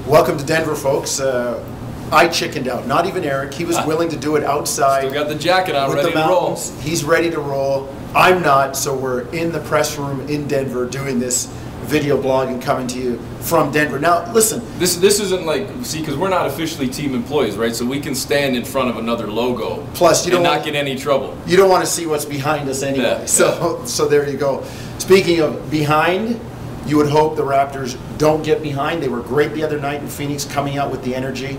Welcome to Denver, folks. I chickened out. Not even Eric. He was willing to do it outside. Still got the jacket on, with ready the to roll. He's ready to roll. I'm not, so we're in the press room in Denver doing this video blog and coming to you from Denver. Now, listen. This isn't like, see, because we're not officially team employees, right? So we can stand in front of another logo. Plus, you don't not get any trouble. You don't want to see what's behind us anyway. Yeah, so there you go. Speaking of behind, you would hope the Raptors don't get behind. They were great the other night in Phoenix, coming out with the energy.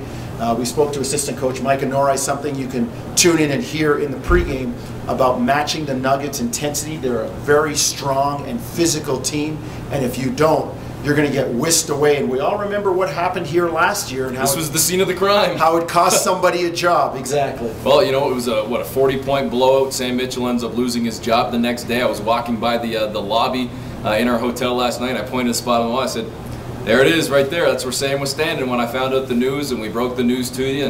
We spoke to assistant coach Mike Anorai, something you can tune in and hear in the pregame about matching the Nuggets' intensity. They're a very strong and physical team, and if you don't, you're going to get whisked away. And we all remember what happened here last year and how this was the scene of the crime. How it cost somebody a job. Exactly. Well, you know, it was a 40-point blowout. Sam Mitchell ends up losing his job the next day. I was walking by the lobby in our hotel last night. I pointed a spot on the wall. I said, there it is right there. That's where Sam was standing when I found out the news, and we broke the news to you,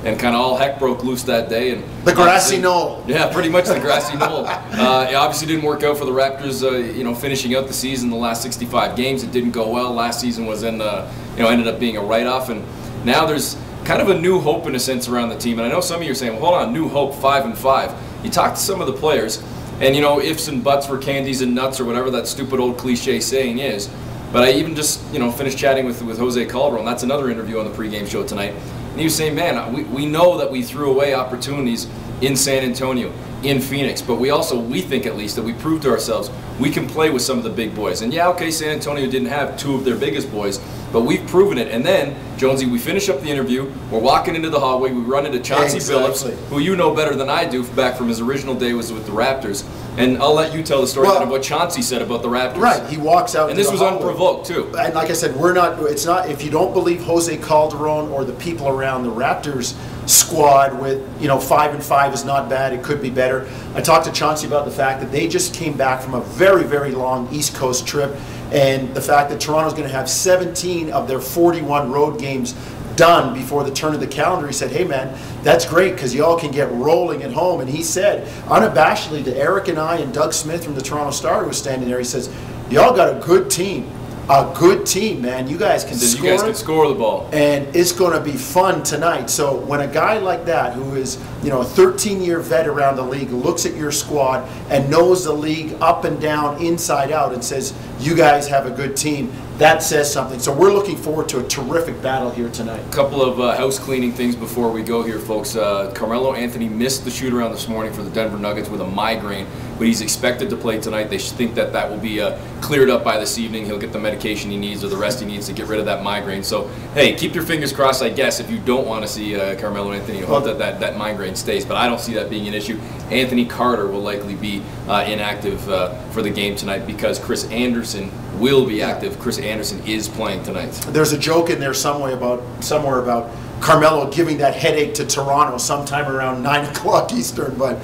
and kind of all heck broke loose that day. And the grassy knoll. Yeah, pretty much the grassy knoll. It obviously didn't work out for the Raptors, you know, finishing out the season, the last 65 games. It didn't go well. Last season was ended up being a write-off, and now there's kind of a new hope in a sense around the team. And I know some of you are saying, well, hold on, new hope, 5-5. You talk to some of the players, and you know, ifs and buts for candies and nuts or whatever that stupid old cliche saying is. But I even just, you know, finished chatting with Jose Calderon. That's another interview on the pregame show tonight. And he was saying, man, we know that we threw away opportunities in San Antonio, in Phoenix, but we think at least that we proved to ourselves we can play with some of the big boys. And yeah, okay, San Antonio didn't have two of their biggest boys, but we've proven it. And then, Jonesy, we finish up the interview, we're walking into the hallway, we run into Chauncey Billups, who you know better than I do back from his original day was with the Raptors. And I'll let you tell the story of what Chauncey said about the Raptors. Right, he walks out. And this was unprovoked too. And like I said, it's not, if you don't believe Jose Calderon or the people around the Raptors squad with, you know, 5-5 is not bad, it could be better. I talked to Chauncey about the fact that they just came back from a very, very long East Coast trip, and the fact that Toronto's going to have 17 of their 41 road games done before the turn of the calendar. He said, hey man, that's great because y'all can get rolling at home. And he said unabashedly to Eric and I and Doug Smith from the Toronto Star, who was standing there, he says, y'all got a good team. A good team, man. You guys can score. You guys can score the ball. And it's going to be fun tonight. So when a guy like that, who is, you know, a 13-year vet around the league, looks at your squad and knows the league up and down, inside out, and says, you guys have a good team, that says something. So we're looking forward to a terrific battle here tonight. A couple of house cleaning things before we go here, folks. Carmelo Anthony missed the shoot-around this morning for the Denver Nuggets with a migraine, but he's expected to play tonight. They think that will be cleared up by this evening. He'll get the medication he needs or the rest he needs to get rid of that migraine. So, hey, keep your fingers crossed, I guess, if you don't want to see Carmelo Anthony. Hope that migraine stays, but I don't see that being an issue. Anthony Carter will likely be inactive for the game tonight because Chris Anderson will be active. Chris Anderson is playing tonight. There's a joke in there somewhere about Carmelo giving that headache to Toronto sometime around 9 o'clock Eastern, but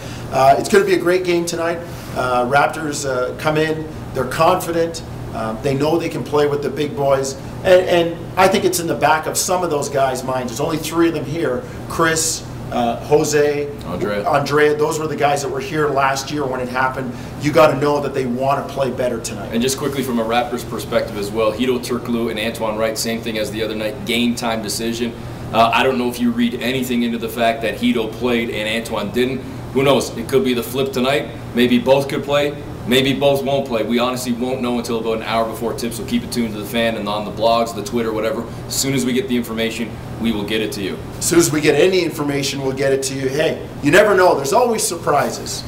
it's going to be a great game tonight. Raptors come in, they're confident, they know they can play with the big boys, and I think it's in the back of some of those guys' minds. There's only three of them here, Chris, Jose, Andrea, those were the guys that were here last year when it happened. You got to know that they want to play better tonight. And just quickly from a Raptors perspective as well, Hedo, Turkoglu, and Antoine Wright, same thing as the other night, game time decision. I don't know if you read anything into the fact that Hedo played and Antoine didn't. Who knows? It could be the flip tonight. Maybe both could play. Maybe both won't play. We honestly won't know until about an hour before tip, so keep it tuned to the fan and on the blogs, the Twitter, whatever. As soon as we get the information, we will get it to you. As soon as we get any information, we'll get it to you. Hey, you never know. There's always surprises.